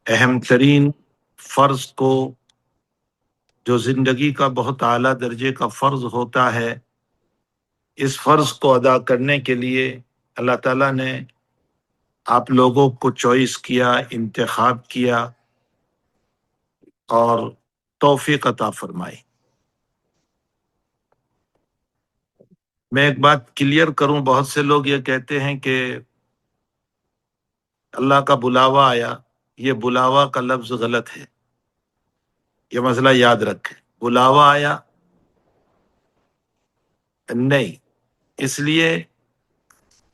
اہم ترین فرض کو، جو زندگی کا بہت اعلیٰ درجے کا فرض ہوتا ہے، اس فرض کو ادا کرنے کے لیے اللہ تعالیٰ نے آپ لوگوں کو چوائس کیا، انتخاب کیا اور توفیق عطا فرمائی۔ میں ایک بات کلیئر کروں، بہت سے لوگ یہ کہتے ہیں کہ اللہ کا بلاوا آیا، یہ بلاوا کا لفظ غلط ہے، یہ مسئلہ یاد رکھیں۔ بلاوا آیا نہیں، اس لیے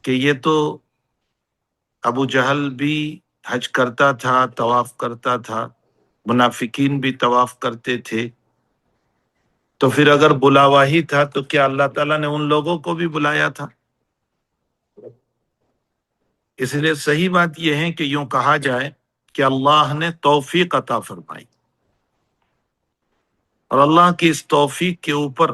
کہ یہ تو ابو جہل بھی حج کرتا تھا، طواف کرتا تھا، منافقین بھی طواف کرتے تھے، تو پھر اگر بلاوا ہی تھا تو کیا اللہ تعالیٰ نے ان لوگوں کو بھی بلایا تھا؟ اس لیے صحیح بات یہ ہے کہ یوں کہا جائے کہ اللہ نے توفیق عطا فرمائی، اور اللہ کی اس توفیق کے اوپر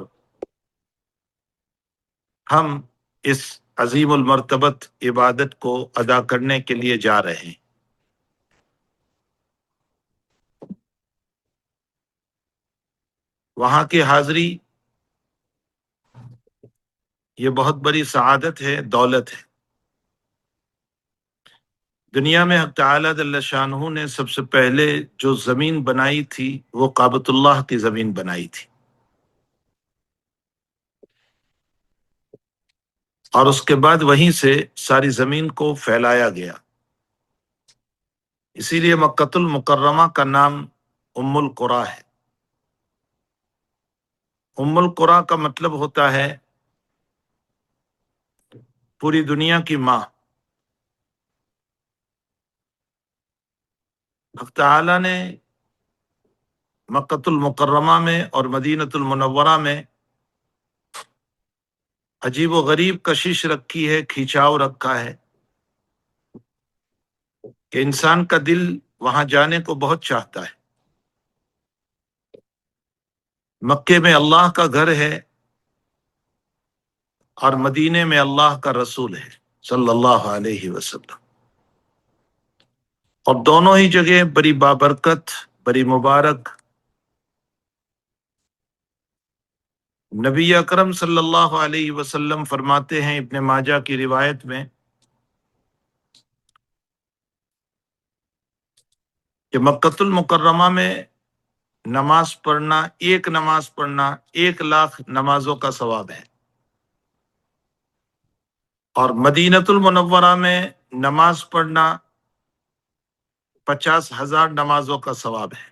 ہم اس عظیم المرتبت عبادت کو ادا کرنے کے لیے جا رہے ہیں۔ وہاں کی حاضری یہ بہت بڑی سعادت ہے، دولت ہے۔ دنیا میں حق تعالیٰ جل شانہ نے سب سے پہلے جو زمین بنائی تھی وہ کعبۃ اللہ کی زمین بنائی تھی، اور اس کے بعد وہیں سے ساری زمین کو پھیلایا گیا۔ اسی لیے مکۃ المکرمہ کا نام ام القریٰ ہے۔ ام القریٰ کا مطلب ہوتا ہے پوری دنیا کی ماں۔ حق تعالیٰ نے مکۃ المکرمہ میں اور مدینۃ المنورہ میں عجیب و غریب کشش رکھی ہے، کھینچاؤ رکھا ہے کہ انسان کا دل وہاں جانے کو بہت چاہتا ہے۔ مکے میں اللہ کا گھر ہے اور مدینے میں اللہ کا رسول ہے صلی اللہ علیہ وسلم، اور دونوں ہی جگہ بڑی بابرکت، بڑی مبارک۔ نبی اکرم صلی اللہ علیہ وسلم فرماتے ہیں ابن ماجہ کی روایت میں کہ مکۃ المکرمہ میں نماز پڑھنا، ایک نماز پڑھنا 1,00,000 نمازوں کا ثواب ہے، اور مدینۃ المنورہ میں نماز پڑھنا 50,000 نمازوں کا ثواب ہے،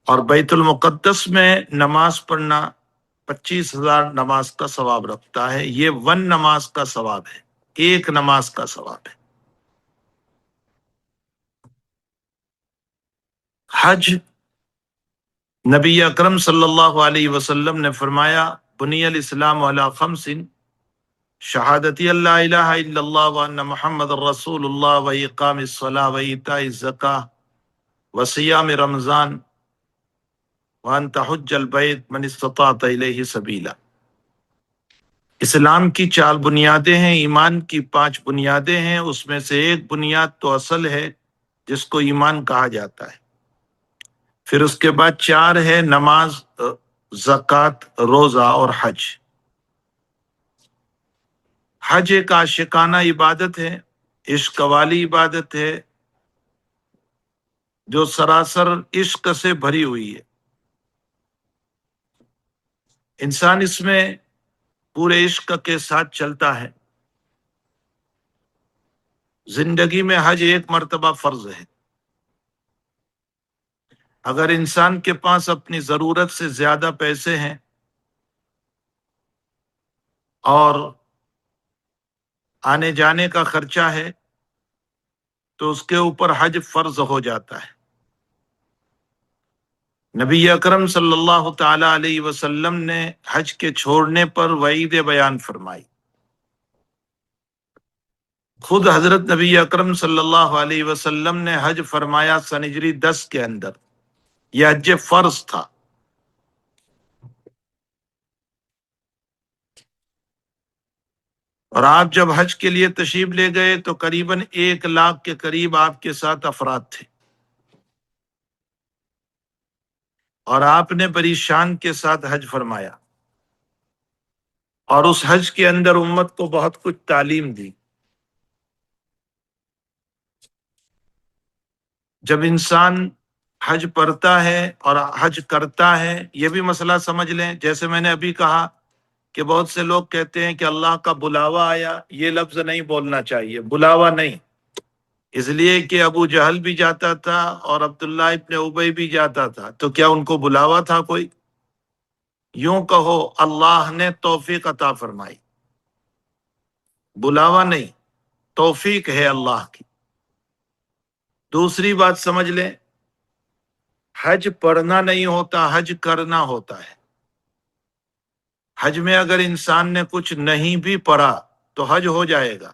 اور بیت المقدس میں نماز پڑھنا 25,000 نماز کا ثواب رکھتا ہے۔ یہ 1 نماز کا ثواب ہے، ایک نماز کا ثواب ہے۔ حج، نبی اکرم صلی اللہ علیہ وسلم نے فرمایا بنی الاسلام علی 5، شہادتی اللہ الہ الا اللہ وان محمد الرسول اللہ و اقام الصلاۃ و ایتاء الزکاۃ و صیام رمضان وان تحج البیت من استطاع الیہ سبیلا۔ اسلام کی 4 بنیادیں ہیں، ایمان کی 5 بنیادیں ہیں، اس میں سے ایک بنیاد تو اصل ہے جس کو ایمان کہا جاتا ہے، پھر اس کے بعد 4 ہے نماز، زکوٰۃ، روزہ اور حج۔ حج ایک عاشقانہ عبادت ہے، عشق والی عبادت ہے، جو سراسر عشق سے بھری ہوئی ہے۔ انسان اس میں پورے عشق کے ساتھ چلتا ہے۔ زندگی میں حج ایک مرتبہ فرض ہے۔ اگر انسان کے پاس اپنی ضرورت سے زیادہ پیسے ہیں اور آنے جانے کا خرچہ ہے تو اس کے اوپر حج فرض ہو جاتا ہے۔ نبی اکرم صلی اللہ تعالی علیہ وسلم نے حج کے چھوڑنے پر وعید بیان فرمائی۔ خود حضرت نبی اکرم صلی اللہ علیہ وسلم نے حج فرمایا سن ہجری 10 کے اندر، یہ حج فرض تھا۔ اور آپ جب حج کے لیے تشریف لے گئے تو قریباً 1 لاکھ کے قریب آپ کے ساتھ افراد تھے، اور آپ نے بڑی شان کے ساتھ حج فرمایا، اور اس حج کے اندر امت کو بہت کچھ تعلیم دی۔ جب انسان حج پڑھتا ہے اور حج کرتا ہے، یہ بھی مسئلہ سمجھ لیں، جیسے میں نے ابھی کہا کہ بہت سے لوگ کہتے ہیں کہ اللہ کا بلاوا آیا، یہ لفظ نہیں بولنا چاہیے، بلاوا نہیں، اس لیے کہ ابو جہل بھی جاتا تھا اور عبداللہ ابن ابی بھی جاتا تھا، تو کیا ان کو بلاوا تھا کوئی؟ یوں کہو اللہ نے توفیق عطا فرمائی، بلاوا نہیں، توفیق ہے اللہ کی۔ دوسری بات سمجھ لیں، حج پڑھنا نہیں ہوتا، حج کرنا ہوتا ہے۔ حج میں اگر انسان نے کچھ نہیں بھی پڑھا تو حج ہو جائے گا۔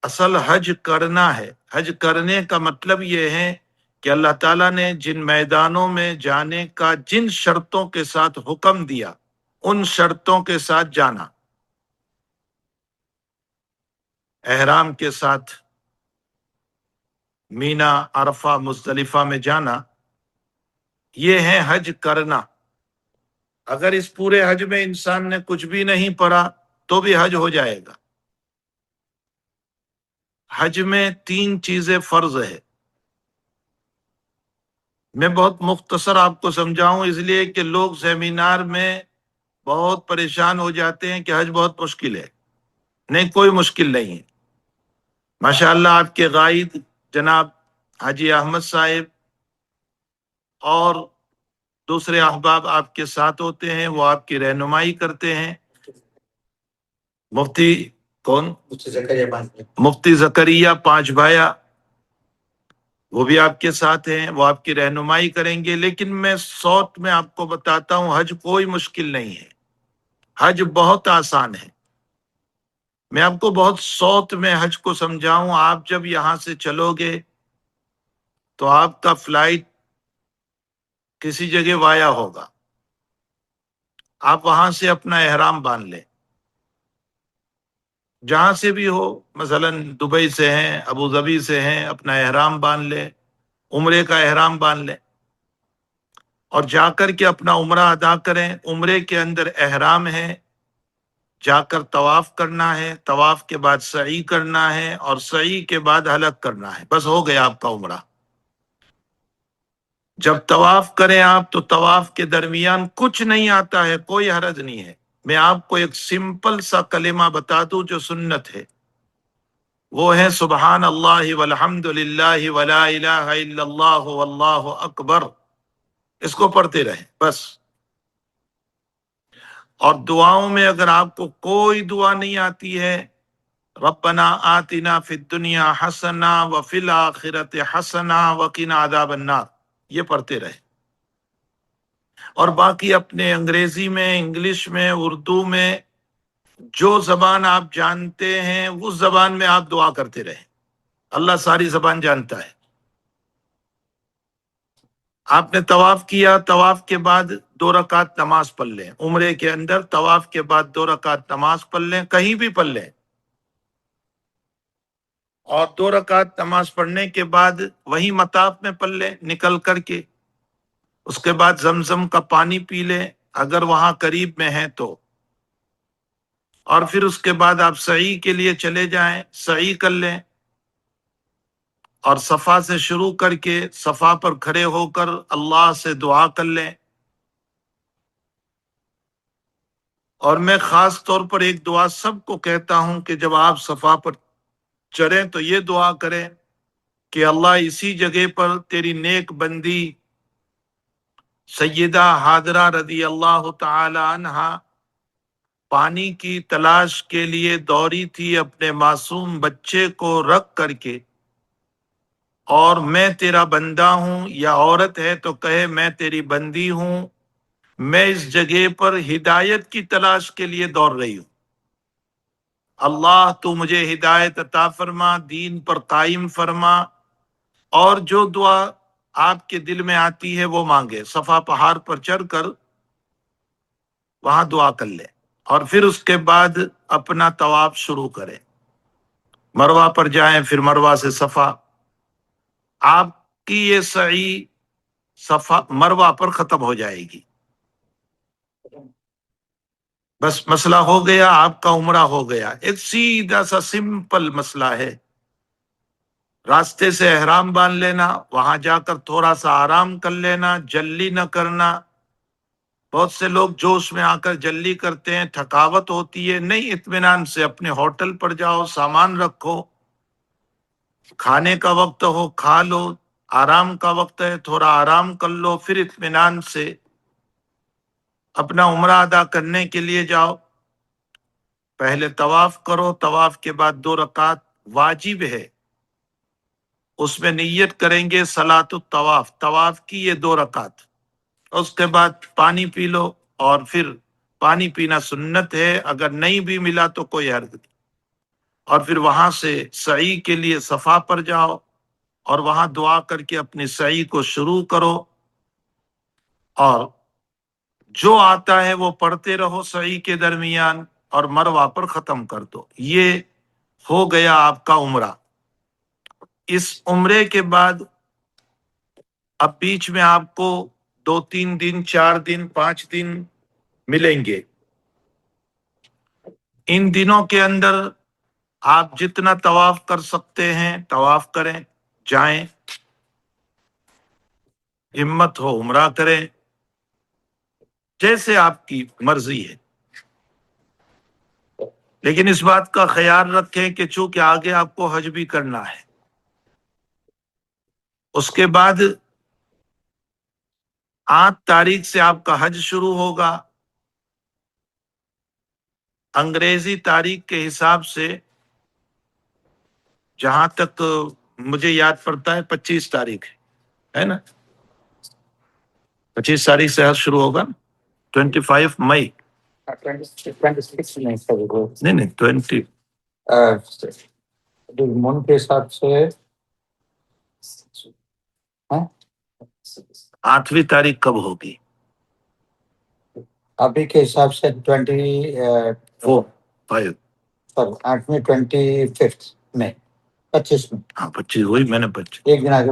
اصل حج کرنا ہے۔ حج کرنے کا مطلب یہ ہے کہ اللہ تعالیٰ نے جن میدانوں میں جانے کا جن شرطوں کے ساتھ حکم دیا، ان شرطوں کے ساتھ جانا، احرام کے ساتھ مینا، عرفہ، مزدلفہ میں جانا، یہ ہے حج کرنا۔ اگر اس پورے حج میں انسان نے کچھ بھی نہیں پڑھا تو بھی حج ہو جائے گا۔ حج میں 3 چیزیں فرض ہے۔ میں بہت مختصر آپ کو سمجھاؤں، اس لیے کہ لوگ سیمینار میں بہت پریشان ہو جاتے ہیں کہ حج بہت مشکل ہے۔ نہیں، کوئی مشکل نہیں ہے۔ ماشاءاللہ آپ کے قائد جناب حاجی احمد صاحب اور دوسرے احباب آپ کے ساتھ ہوتے ہیں، وہ آپ کی رہنمائی کرتے ہیں۔ مفتی کون؟ مفتی زکریا پانچ بھایا، وہ بھی آپ کے ساتھ ہیں، وہ آپ کی رہنمائی کریں گے۔ لیکن میں شارٹ میں آپ کو بتاتا ہوں، حج کوئی مشکل نہیں ہے، حج بہت آسان ہے۔ میں آپ کو بہت شارٹ میں حج کو سمجھاؤں، آپ جب یہاں سے چلو گے تو آپ کا فلائٹ کسی جگہ وایا ہوگا، آپ وہاں سے اپنا احرام باندھ لیں، جہاں سے بھی ہو، مثلا دبئی سے ہیں، ابو ظبی سے ہیں، اپنا احرام باندھ لیں، عمرے کا احرام باندھ لیں، اور جا کر کے اپنا عمرہ ادا کریں۔ عمرے کے اندر احرام ہے، جا کر طواف کرنا ہے، طواف کے بعد سعی کرنا ہے، اور سعی کے بعد حلق کرنا ہے، بس ہو گیا آپ کا عمرہ۔ جب طواف کریں آپ تو طواف کے درمیان کچھ نہیں آتا ہے، کوئی حرج نہیں ہے۔ میں آپ کو ایک سمپل سا کلمہ بتا دوں جو سنت ہے، وہ ہے سبحان اللہ والحمد للہ ولا الہ الا اللہ واللہ اکبر، اس کو پڑھتے رہیں بس۔ اور دعاؤں میں اگر آپ کو کوئی دعا نہیں آتی ہے، ربنا آتنا فی الدنیا حسنہ وفی الآخرۃ حسنہ وقنا عذاب النار، یہ پڑھتے رہیں۔ اور باقی اپنے انگریزی میں، انگلش میں، اردو میں، جو زبان آپ جانتے ہیں اس زبان میں آپ دعا کرتے رہیں، اللہ ساری زبان جانتا ہے۔ آپ نے طواف کیا، طواف کے بعد 2 رکعت نماز پڑھ لیں، عمرے کے اندر طواف کے بعد 2 رکعت نماز پڑھ لیں، کہیں بھی پڑھ لیں، اور 2 رکعت نماز پڑھنے کے بعد وہی مطاف میں پڑھ لیں نکل کر کے۔ اس کے بعد زمزم کا پانی پی لیں اگر وہاں قریب میں ہیں تو، اور پھر اس کے بعد آپ سعی کے لیے چلے جائیں، سعی کر لیں، اور صفا سے شروع کر کے صفا پر کھڑے ہو کر اللہ سے دعا کر لیں۔ اور میں خاص طور پر ایک دعا سب کو کہتا ہوں کہ جب آپ صفا پر چڑھیں تو یہ دعا کریں کہ اللہ اسی جگہ پر تیری نیک بندی سیدہ حاضرہ رضی اللہ تعالی عنہا پانی کی تلاش کے لیے دوڑی تھی اپنے معصوم بچے کو رکھ کر کے، اور میں تیرا بندہ ہوں، یا عورت ہے تو کہے میں تیری بندی ہوں، میں اس جگہ پر ہدایت کی تلاش کے لیے دوڑ رہی ہوں، اللہ تو مجھے ہدایت عطا فرما، دین پر قائم فرما، اور جو دعا آپ کے دل میں آتی ہے وہ مانگے، صفا پہاڑ پر چڑھ کر وہاں دعا کر لے۔ اور پھر اس کے بعد اپنا طواف شروع کریں، مروہ پر جائیں، پھر مروہ سے صفا. آپ کی یہ سعی صفا مروہ پر ختم ہو جائے گی. بس مسئلہ ہو گیا، آپ کا عمرہ ہو گیا. ایک سیدھا سا سمپل مسئلہ ہے. راستے سے احرام باندھ لینا، وہاں جا کر تھوڑا سا آرام کر لینا، جلدی نہ کرنا. بہت سے لوگ جوش میں آ کر جلدی کرتے ہیں، تھکاوٹ ہوتی ہے. نہیں، اطمینان سے اپنے ہوٹل پر جاؤ، سامان رکھو، کھانے کا وقت ہو کھا لو، آرام کا وقت ہے تھوڑا آرام کر لو، پھر اطمینان سے اپنا عمرہ ادا کرنے کے لیے جاؤ. پہلے طواف کرو، طواف کے بعد 2 رکعت واجب ہے، اس میں نیت کریں گے صلاۃ الطواف، طواف کی یہ 2 رکعت. اس کے بعد پانی پی لو، اور پھر پانی پینا سنت ہے، اگر نہیں بھی ملا تو کوئی حرج نہیں. اور پھر وہاں سے سعی کے لیے صفا پر جاؤ، اور وہاں دعا کر کے اپنی سعی کو شروع کرو، اور جو آتا ہے وہ پڑھتے رہو سعی کے درمیان، اور مروہ پر ختم کر دو. یہ ہو گیا آپ کا عمرہ. اس عمرے کے بعد اب بیچ میں آپ کو 2-3 دن، 4 دن، 5 دن ملیں گے. ان دنوں کے اندر آپ جتنا طواف کر سکتے ہیں طواف کریں، جائیں، ہمت ہو عمرہ کریں، جیسے آپ کی مرضی ہے. لیکن اس بات کا خیال رکھیں کہ چونکہ آگے آپ کو حج بھی کرنا ہے. اس کے بعد 8 تاریخ سے آپ کا حج شروع ہوگا. انگریزی تاریخ کے حساب سے جہاں تک مجھے یاد پڑتا ہے 25 تاریخ ہے نا، 25 تاریخ سے حج شروع ہوگا. 25 مئی، 26 نہیں نہیں 20 من کے حساب سے 8ویں تاریخ کب ہوگی؟ ابھی کے حساب سے 5 8ویں 25 میں 25 میں. ہاں 25 ہوئی، میں نے 25 ایک دن آگے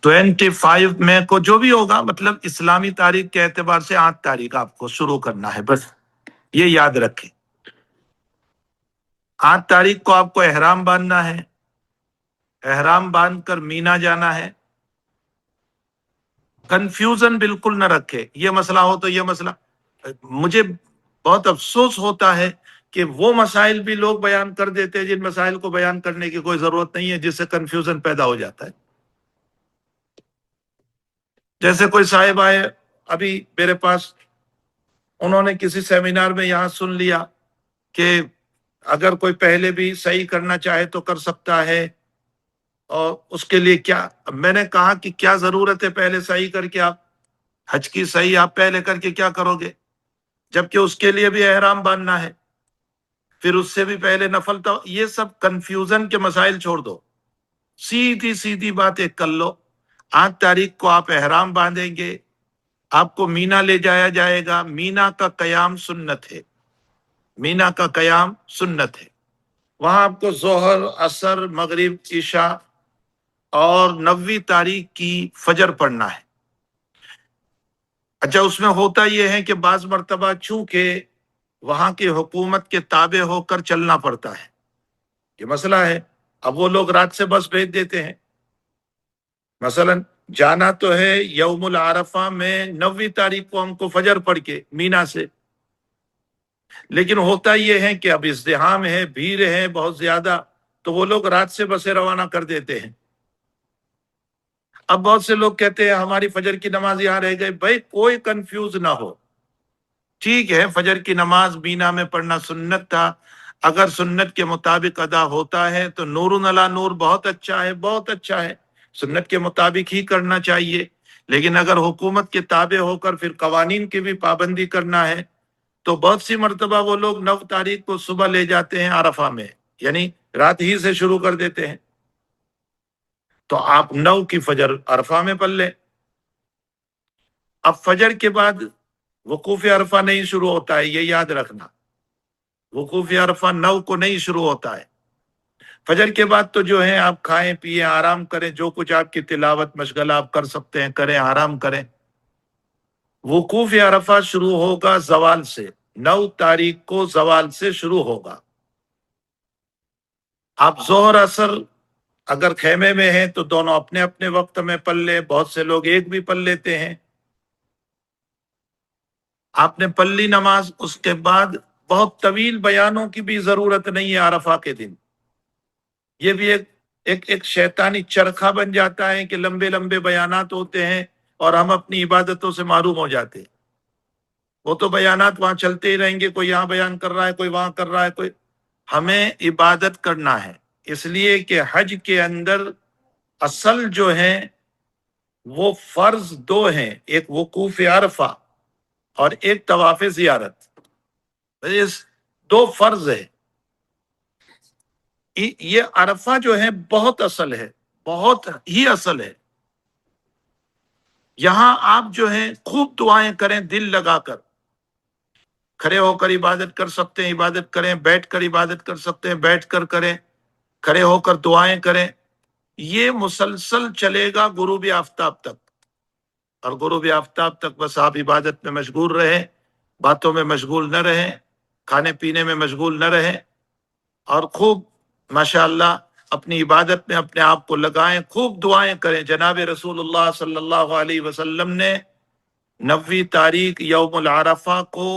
25 میں کو جو بھی ہوگا، مطلب اسلامی تاریخ کے اعتبار سے 8 تاریخ آپ کو شروع کرنا ہے. بس یہ یاد رکھیں. 8 تاریخ کو آپ کو احرام باندھنا ہے. احرام باندھ کر مینا جانا ہے. کنفیوژن بالکل نہ رکھے، یہ مسئلہ ہو تو یہ مسئلہ. مجھے بہت افسوس ہوتا ہے کہ وہ مسائل بھی لوگ بیان کر دیتے ہیں جن مسائل کو بیان کرنے کی کوئی ضرورت نہیں ہے، جس سے کنفیوژن پیدا ہو جاتا ہے. جیسے کوئی صاحب آئے ابھی میرے پاس، انہوں نے کسی سیمینار میں یہاں سن لیا کہ اگر کوئی پہلے بھی صحیح کرنا چاہے تو کر سکتا ہے، اور اس کے لیے کیا. میں نے کہا کہ کیا ضرورت ہے پہلے صحیح کر کے، آپ حج کی صحیح آپ پہلے کر کے کیا کرو گے، جبکہ اس کے لیے بھی احرام باندھنا ہے، پھر اس سے بھی پہلے نفل. تو یہ سب کنفیوژن کے مسائل چھوڑ دو، سیدھی سیدھی بات ایک کر لو. 8 تاریخ کو آپ احرام باندھیں گے، آپ کو مینا لے جایا جائے گا. مینا کا قیام سنت ہے، مینا کا قیام سنت ہے. وہاں آپ کو ظہر، عصر، مغرب، عشاء اور 9ویں تاریخ کی فجر پڑھنا ہے. اچھا، اس میں ہوتا یہ ہے کہ بعض مرتبہ چونکہ وہاں کی حکومت کے تابع ہو کر چلنا پڑتا ہے، یہ مسئلہ ہے. اب وہ لوگ رات سے بس بھیج دیتے ہیں. مثلا جانا تو ہے یوم العرفہ میں 9ویں تاریخ کو ہم کو فجر پڑھ کے مینا سے، لیکن ہوتا یہ ہے کہ اب ازدحام ہے، بھیڑ ہے بہت زیادہ، تو وہ لوگ رات سے بسیں روانہ کر دیتے ہیں. اب بہت سے لوگ کہتے ہیں ہماری فجر کی نماز یہاں رہ گئی. بھائی کوئی کنفیوز نہ ہو، ٹھیک ہے فجر کی نماز مینا میں پڑھنا سنت تھا، اگر سنت کے مطابق ادا ہوتا ہے تو نور علی نور، بہت اچھا ہے، بہت اچھا ہے، سنت کے مطابق ہی کرنا چاہیے. لیکن اگر حکومت کے تابع ہو کر پھر قوانین کی بھی پابندی کرنا ہے تو بہت سی مرتبہ وہ لوگ 9 تاریخ کو صبح لے جاتے ہیں عرفہ میں، یعنی رات ہی سے شروع کر دیتے ہیں. تو آپ 9 کی فجر عرفہ میں پڑھ لیں. اب فجر کے بعد وقوف عرفہ نہیں شروع ہوتا ہے، یہ یاد رکھنا. وقوف عرفہ 9 کو نہیں شروع ہوتا ہے. فجر کے بعد تو جو ہے آپ کھائیں پیئیں آرام کریں، جو کچھ آپ کی تلاوت مشغلہ آپ کر سکتے ہیں کریں، آرام کریں. وقوف عرفہ شروع ہوگا زوال سے، 9 تاریخ کو زوال سے شروع ہوگا. آپ ظہر اثر اگر خیمے میں ہیں تو دونوں اپنے اپنے وقت میں پڑھ لیں، بہت سے لوگ ایک بھی پڑھ لیتے ہیں. آپ نے پڑھ لی نماز، اس کے بعد بہت طویل بیانوں کی بھی ضرورت نہیں ہے عرفہ کے دن. یہ بھی ایک شیطانی چرخہ بن جاتا ہے کہ لمبے لمبے بیانات ہوتے ہیں اور ہم اپنی عبادتوں سے محروم ہو جاتے ہیں. وہ تو بیانات وہاں چلتے ہی رہیں گے، کوئی یہاں بیان کر رہا ہے، کوئی وہاں کر رہا ہے، کوئی. ہمیں عبادت کرنا ہے، اس لیے کہ حج کے اندر اصل جو ہیں وہ فرض 2 ہیں، ایک وقوف عرفہ اور ایک طواف زیارت. اس 2 فرض ہے. یہ عرفہ جو ہے بہت اصل ہے، بہت ہی اصل ہے. یہاں آپ جو ہیں خوب دعائیں کریں دل لگا کر. کھڑے ہو کر عبادت کر سکتے ہیں عبادت کریں، بیٹھ کر عبادت کر سکتے ہیں بیٹھ کر کریں، کھڑے ہو کر دعائیں کریں. یہ مسلسل چلے گا غروب آفتاب تک. اور غروب آفتاب تک بس آپ عبادت میں مشغول رہیں، باتوں میں مشغول نہ رہیں، کھانے پینے میں مشغول نہ رہیں، اور خوب ماشاءاللہ اپنی عبادت میں اپنے آپ کو لگائیں، خوب دعائیں کریں. جناب رسول اللہ صلی اللہ علیہ وسلم نے 9 تاریخ یوم العرفہ کو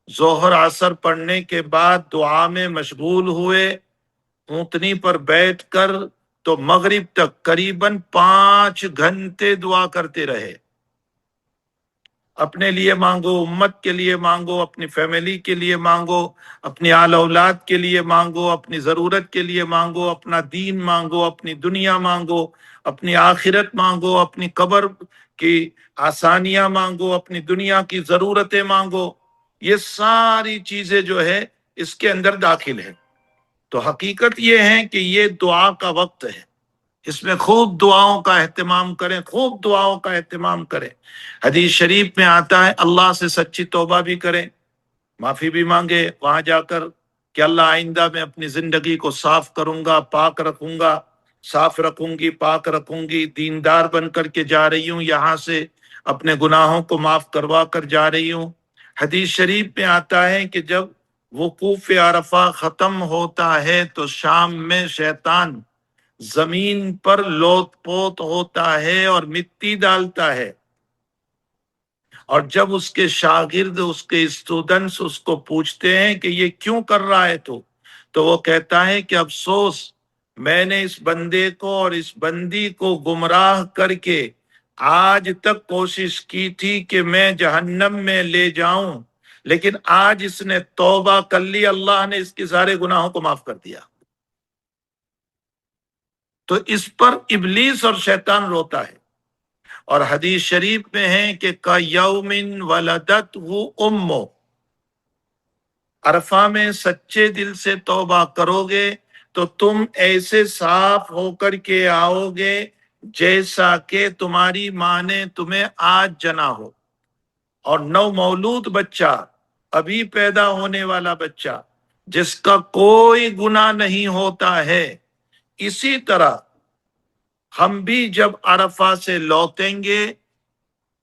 ظہر عصر پڑھنے کے بعد دعا میں مشغول ہوئے، اونٹنی پر بیٹھ کر تو مغرب تک قریباً 5 گھنٹے دعا کرتے رہے. اپنے لیے مانگو، امت کے لیے مانگو، اپنی فیملی کے لیے مانگو، اپنی آل اولاد کے لیے مانگو، اپنی ضرورت کے لیے مانگو، اپنا دین مانگو، اپنی دنیا مانگو، اپنی آخرت مانگو، اپنی قبر کی آسانیاں مانگو، اپنی دنیا کی ضرورتیں مانگو. یہ ساری چیزیں جو ہے اس کے اندر داخل ہے. تو حقیقت یہ ہے کہ یہ دعا کا وقت ہے، اس میں خوب دعاؤں کا اہتمام کریں، خوب دعاؤں کا اہتمام کریں. حدیث شریف میں آتا ہے اللہ سے سچی توبہ بھی کریں، معافی بھی مانگے وہاں جا کر کہ اللہ آئندہ میں اپنی زندگی کو صاف کروں گا، پاک رکھوں گا، صاف رکھوں گی، پاک رکھوں گی، دیندار بن کر کے جا رہی ہوں، یہاں سے اپنے گناہوں کو معاف کروا کر جا رہی ہوں. حدیث شریف میں آتا ہے کہ جب وقوف عرفہ ختم ہوتا ہے تو شام میں شیطان زمین پر لوت پوت ہوتا ہے اور مٹی ڈالتا ہے. اور جب اس کے شاگرد، اس کے اسٹوڈنٹس اس کو پوچھتے ہیں کہ یہ کیوں کر رہا ہے تو وہ کہتا ہے کہ افسوس، میں نے اس بندے کو اور اس بندی کو گمراہ کر کے آج تک کوشش کی تھی کہ میں جہنم میں لے جاؤں، لیکن آج اس نے توبہ کر لی، اللہ نے اس کے سارے گناہوں کو معاف کر دیا. تو اس پر ابلیس اور شیطان روتا ہے. اور حدیث شریف میں ہے کہ کَیَوْمٍ وَلَدَتْهُ أُمُّهُ، عرفہ میں سچے دل سے توبہ کرو گے تو تم ایسے صاف ہو کر کے آؤ گے جیسا کہ تمہاری ماں نے تمہیں آج جنا ہو. اور نو مولود بچہ، ابھی پیدا ہونے والا بچہ جس کا کوئی گناہ نہیں ہوتا ہے، اسی طرح ہم بھی جب عرفہ سے لوٹیں گے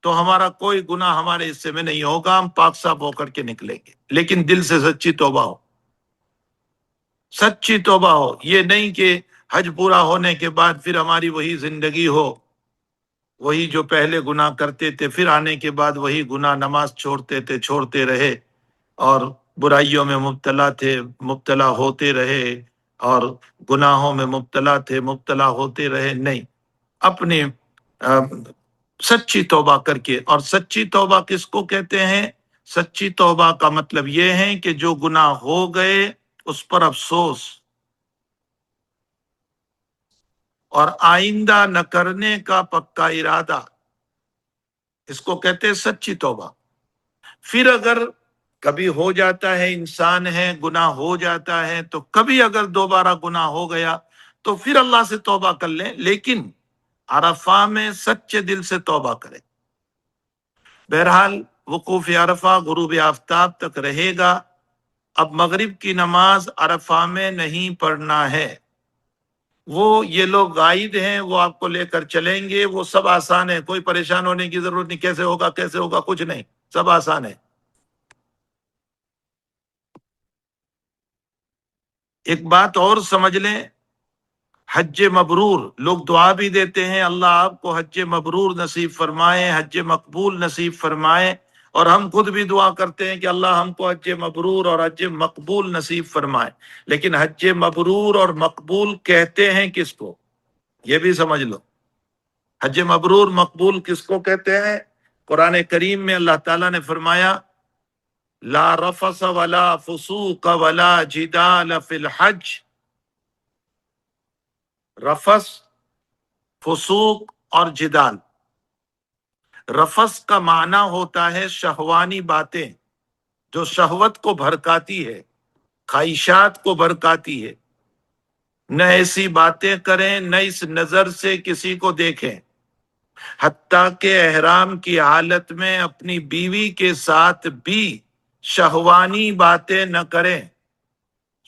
تو ہمارا کوئی گناہ ہمارے حصے میں نہیں ہوگا، ہم پاک صاف ہو کر کے نکلیں گے، لیکن دل سے سچی توبہ ہو، سچی توبہ ہو. یہ نہیں کہ حج پورا ہونے کے بعد پھر ہماری وہی زندگی ہو، وہی جو پہلے گناہ کرتے تھے، پھر آنے کے بعد وہی گناہ، نماز چھوڑتے تھے چھوڑتے رہے، اور برائیوں میں مبتلا تھے مبتلا ہوتے رہے، اور گناہوں میں مبتلا تھے مبتلا ہوتے رہے. نہیں، اپنی سچی توبہ کر کے. اور سچی توبہ کس کو کہتے ہیں؟ سچی توبہ کا مطلب یہ ہے کہ جو گناہ ہو گئے اس پر افسوس اور آئندہ نہ کرنے کا پکا ارادہ، اس کو کہتے ہیں سچی توبہ. پھر اگر کبھی ہو جاتا ہے، انسان ہے، گناہ ہو جاتا ہے، تو کبھی اگر دوبارہ گناہ ہو گیا تو پھر اللہ سے توبہ کر لیں، لیکن عرفہ میں سچے دل سے توبہ کریں. بہرحال وقوف عرفہ غروب آفتاب تک رہے گا. اب مغرب کی نماز عرفہ میں نہیں پڑھنا ہے، وہ یہ لوگ غائب ہیں، وہ آپ کو لے کر چلیں گے، وہ سب آسان ہے، کوئی پریشان ہونے کی ضرورت نہیں، کیسے ہوگا کچھ نہیں، سب آسان ہے۔ ایک بات اور سمجھ لیں، حج مبرور لوگ دعا بھی دیتے ہیں، اللہ آپ کو حج مبرور نصیب فرمائے، حج مقبول نصیب فرمائے، اور ہم خود بھی دعا کرتے ہیں کہ اللہ ہم کو حج مبرور اور حج مقبول نصیب فرمائے۔ لیکن حج مبرور اور مقبول کہتے ہیں کس کو، یہ بھی سمجھ لو۔ حج مبرور مقبول کس کو کہتے ہیں؟ قرآن کریم میں اللہ تعالیٰ نے فرمایا لا رفث ولا فسوق ولا جدال فی الحج۔ رفث، فسوق اور جدال۔ رفث کا معنی ہوتا ہے شہوانی باتیں جو شہوت کو بھڑکاتی ہے، خواہشات کو بھڑکاتی ہے۔ نہ ایسی باتیں کریں، نہ اس نظر سے کسی کو دیکھیں، حتیٰ کہ احرام کی حالت میں اپنی بیوی کے ساتھ بھی شہوانی باتیں نہ کریں،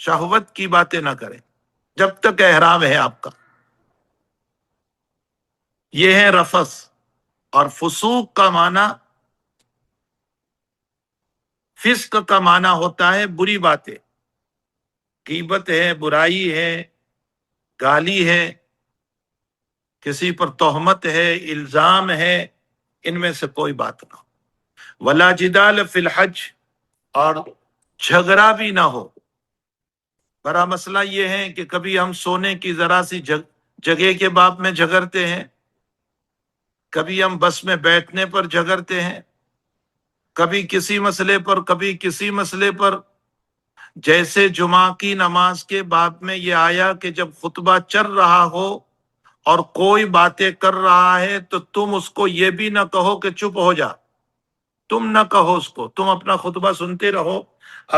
شہوت کی باتیں نہ کریں جب تک احرام ہے آپ کا۔ یہ ہے رفث۔ اور فسوق کا معنی، فسق کا معنی ہوتا ہے بری باتیں، غیبت ہے، برائی ہے، گالی ہے، کسی پر تہمت ہے، الزام ہے، ان میں سے کوئی بات نہ ہو۔ ولا جدال فی الحج، اور جھگڑا بھی نہ ہو۔ بڑا مسئلہ یہ ہے کہ کبھی ہم سونے کی ذرا سی جگہ کے باب میں جھگڑتے ہیں، کبھی ہم بس میں بیٹھنے پر جھگڑتے ہیں، کبھی کسی مسئلے پر، کبھی کسی مسئلے پر۔ جیسے جمعہ کی نماز کے باب میں یہ آیا کہ جب خطبہ چل رہا ہو اور کوئی باتیں کر رہا ہے تو تم اس کو یہ بھی نہ کہو کہ چپ ہو جا، تم نہ کہو اس کو، تم اپنا خطبہ سنتے رہو۔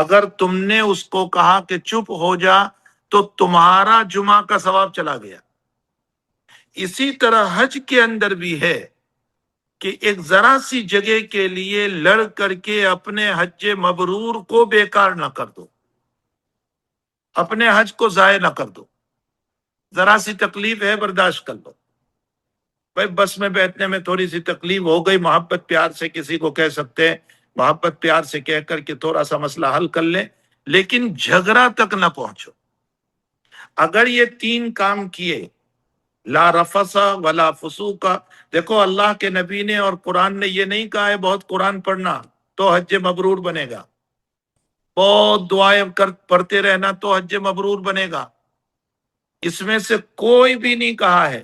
اگر تم نے اس کو کہا کہ چپ ہو جا تو تمہارا جمعہ کا ثواب چلا گیا۔ اسی طرح حج کے اندر بھی ہے کہ ایک ذرا سی جگہ کے لیے لڑ کر کے اپنے حج مبرور کو بیکار نہ کر دو، اپنے حج کو ضائع نہ کر دو۔ ذرا سی تکلیف ہے، برداشت کر لو، بھائی بس میں بیٹھنے میں تھوڑی سی تکلیف ہو گئی، محبت پیار سے کسی کو کہہ سکتے ہیں، محبت پیار سے کہہ کر کے تھوڑا سا مسئلہ حل کر لیں، لیکن جھگڑا تک نہ پہنچو۔ اگر یہ تین کام کیے، لا رفث ولا فسوق، دیکھو اللہ کے نبی نے اور قرآن نے یہ نہیں کہا ہے بہت قرآن پڑھنا تو حج مبرور بنے گا، بہت دعائیں پڑھتے رہنا تو حج مبرور بنے گا، اس میں سے کوئی بھی نہیں کہا ہے۔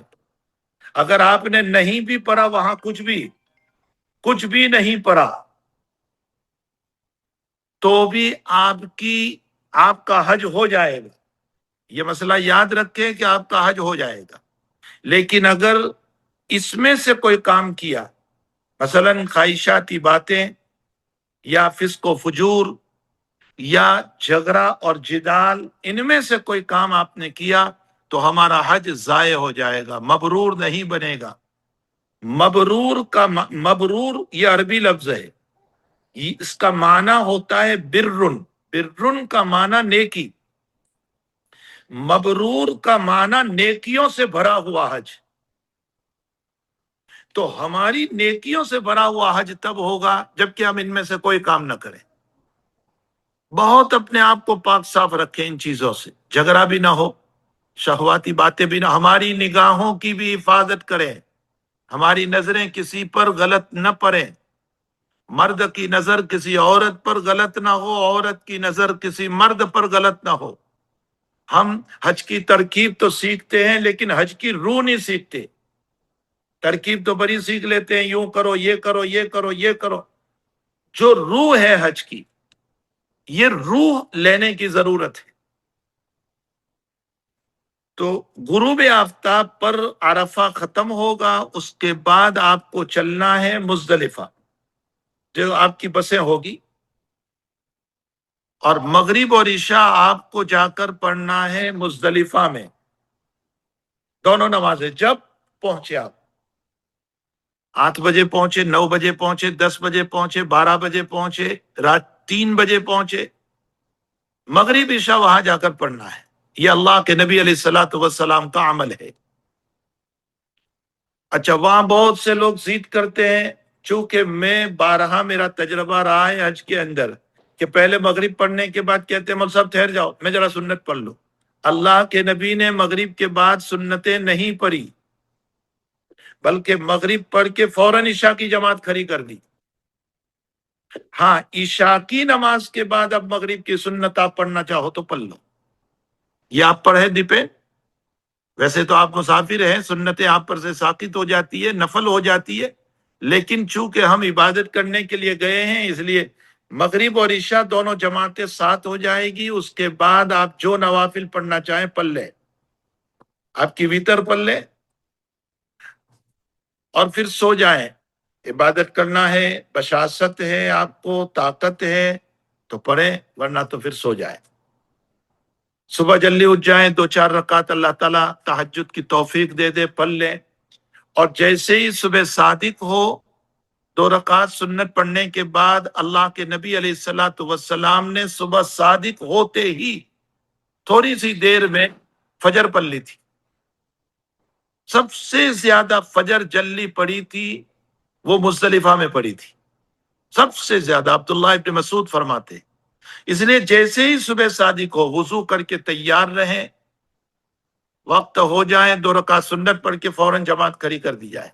اگر آپ نے نہیں بھی پڑھا، وہاں کچھ بھی نہیں پڑھا، تو بھی آپ کا حج ہو جائے گا۔ یہ مسئلہ یاد رکھیں کہ آپ کا حج ہو جائے گا۔ لیکن اگر اس میں سے کوئی کام کیا، مثلا خواہشاتی باتیں یا فسق و فجور یا جھگڑا اور جدال، ان میں سے کوئی کام آپ نے کیا تو ہمارا حج ضائع ہو جائے گا، مبرور نہیں بنے گا۔ مبرور یہ عربی لفظ ہے، اس کا معنی ہوتا ہے برن، برن کا معنی نیکی، مبرور کا معنی نیکیوں سے بھرا ہوا حج۔ تو ہماری نیکیوں سے بھرا ہوا حج تب ہوگا جبکہ ہم ان میں سے کوئی کام نہ کریں۔ بہت اپنے آپ کو پاک صاف رکھیں ان چیزوں سے، جھگڑا بھی نہ ہو، شہواتی باتیں بھی نہ، ہماری نگاہوں کی بھی حفاظت کریں، ہماری نظریں کسی پر غلط نہ پڑیں، مرد کی نظر کسی عورت پر غلط نہ ہو، عورت کی نظر کسی مرد پر غلط نہ ہو۔ ہم حج کی ترکیب تو سیکھتے ہیں لیکن حج کی روح نہیں سیکھتے۔ ترکیب تو بڑی سیکھ لیتے ہیں، یوں کرو، یہ کرو، یہ کرو، یہ کرو، جو روح ہے حج کی، یہ روح لینے کی ضرورت ہے۔ تو غروب آفتاب پر عرفہ ختم ہوگا، اس کے بعد آپ کو چلنا ہے مزدلفہ، جو آپ کی بسیں ہوگی، اور مغرب اور عشاء آپ کو جا کر پڑھنا ہے مزدلفہ میں، دونوں نمازیں۔ جب پہنچے آپ، 8 بجے پہنچے، 9 بجے پہنچے، 10 بجے پہنچے، 12 بجے پہنچے، رات 3 بجے پہنچے، مغرب عشاء وہاں جا کر پڑھنا ہے. یہ اللہ کے نبی علیہ الصلوۃ والسلام کا عمل ہے. اچھا، وہاں بہت سے لوگ ضد کرتے ہیں، چونکہ میں بارہا میرا تجربہ رہا ہے حج کے اندر، کہ پہلے مغرب پڑھنے کے بعد کہتے ہیں مول صاحب ٹھہر جاؤ، میں ذرا سنت پڑھ لوں. اللہ کے نبی نے مغرب کے بعد سنتیں نہیں پڑھی، بلکہ مغرب پڑھ کے فوراً عشاء کی جماعت کھڑی کر دی. ہاں، عشاء کی نماز کے بعد اب مغرب کی سنت آپ پڑھنا چاہو تو پڑھ لو. یہ آپ پر ہے ڈپینڈ. ویسے تو آپ مسافر ہیں، سنتیں آپ پر سے ساقط ہو جاتی ہے، نفل ہو جاتی ہے، لیکن چونکہ ہم عبادت کرنے کے لیے گئے ہیں، اس لیے مغرب اور عشاء دونوں جماعتیں ساتھ ہو جائے گی. اس کے بعد آپ جو نوافل پڑھنا چاہیں پڑھ لیں، آپ کی ویتر پڑھ لیں اور پھر سو جائیں. عبادت کرنا ہے، بشاست ہے، آپ کو طاقت ہے تو پڑھیں، ورنہ تو پھر سو جائیں. صبح جلدی اٹھ جائیں، 2-4 رکعت اللہ تعالیٰ تہجد کی توفیق دے دے، پڑھ لیں. اور جیسے ہی صبح صادق ہو، 2 رکعت سنت پڑھنے کے بعد اللہ کے نبی علیہ الصلوۃ والسلام نے صبح صادق ہوتے ہی تھوڑی سی دیر میں فجر پڑھ لی تھی. سب سے زیادہ فجر جلدی پڑھی تھی وہ مزدلفہ میں پڑھی تھی، سب سے زیادہ. عبداللہ ابن مسعود فرماتے، اس لیے جیسے ہی صبح صادق ہو وضو کر کے تیار رہیں، وقت ہو جائیں 2 رکعت سنت پڑھ کے فوراً جماعت کھڑی کر دی جائے.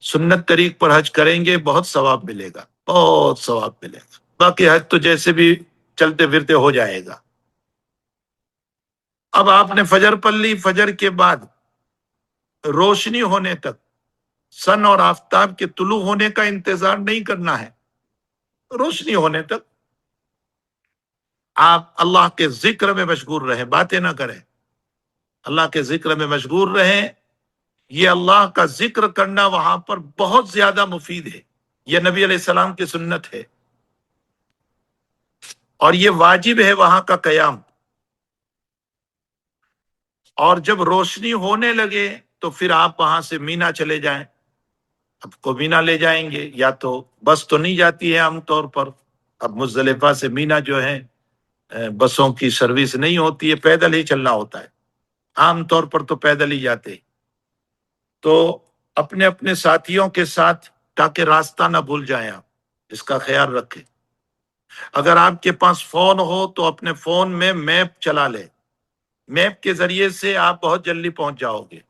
سنت طریق پر حج کریں گے، بہت ثواب ملے گا، بہت ثواب ملے گا. باقی حج تو جیسے بھی چلتے پھرتے ہو جائے گا. اب آپ نے فجر پڑھ لی، فجر کے بعد روشنی ہونے تک، سن اور آفتاب کے طلوع ہونے کا انتظار نہیں کرنا ہے. روشنی ہونے تک آپ اللہ کے ذکر میں مشغول رہیں، باتیں نہ کریں، اللہ کے ذکر میں مشغول رہیں. یہ اللہ کا ذکر کرنا وہاں پر بہت زیادہ مفید ہے. یہ نبی علیہ السلام کی سنت ہے، اور یہ واجب ہے وہاں کا قیام. اور جب روشنی ہونے لگے تو پھر آپ وہاں سے مینا چلے جائیں. اب کو مینا لے جائیں گے، یا تو بس تو نہیں جاتی ہے عام طور پر. اب مزدلفہ سے مینا جو ہے بسوں کی سروس نہیں ہوتی ہے، پیدل ہی چلنا ہوتا ہے. عام طور پر تو پیدل ہی جاتے. تو اپنے اپنے ساتھیوں کے ساتھ، تاکہ راستہ نہ بھول جائیں، آپ اس کا خیال رکھیں. اگر آپ کے پاس فون ہو تو اپنے فون میں میپ چلا لیں، میپ کے ذریعے سے آپ بہت جلدی پہنچ جاؤ گے.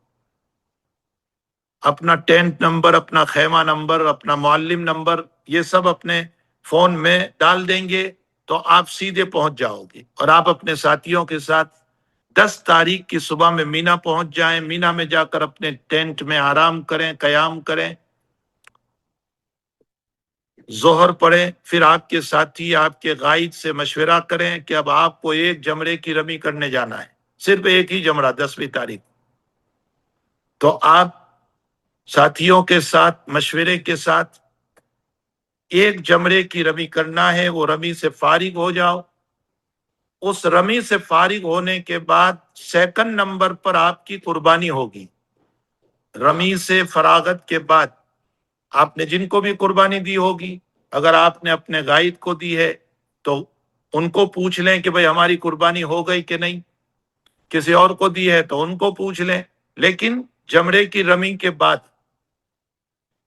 اپنا ٹینٹ نمبر، اپنا خیمہ نمبر، اپنا معلم نمبر، یہ سب اپنے فون میں ڈال دیں گے تو آپ سیدھے پہنچ جاؤ گے. اور آپ اپنے ساتھیوں کے ساتھ 10 تاریخ کی صبح میں مینا پہنچ جائیں. مینا میں جا کر اپنے ٹینٹ میں آرام کریں، قیام کریں، ظہر پڑھیں. پھر آپ کے ساتھی آپ کے غائد سے مشورہ کریں کہ اب آپ کو ایک جمرے کی رمی کرنے جانا ہے، صرف ایک ہی جمرہ 10ویں تاریخ. تو آپ ساتھیوں کے ساتھ مشورے کے ساتھ ایک جمرے کی رمی کرنا ہے. وہ رمی سے فارغ ہو جاؤ. اس رمی سے فارغ ہونے کے بعد سیکنڈ نمبر پر آپ کی قربانی ہوگی. رمی سے فراغت کے بعد آپ نے جن کو بھی قربانی دی ہوگی، اگر آپ نے اپنے غائد کو دی ہے تو ان کو پوچھ لیں کہ بھئی ہماری قربانی ہو گئی کہ نہیں. کسی اور کو دی ہے تو ان کو پوچھ لیں. لیکن جمرے کی رمی کے بعد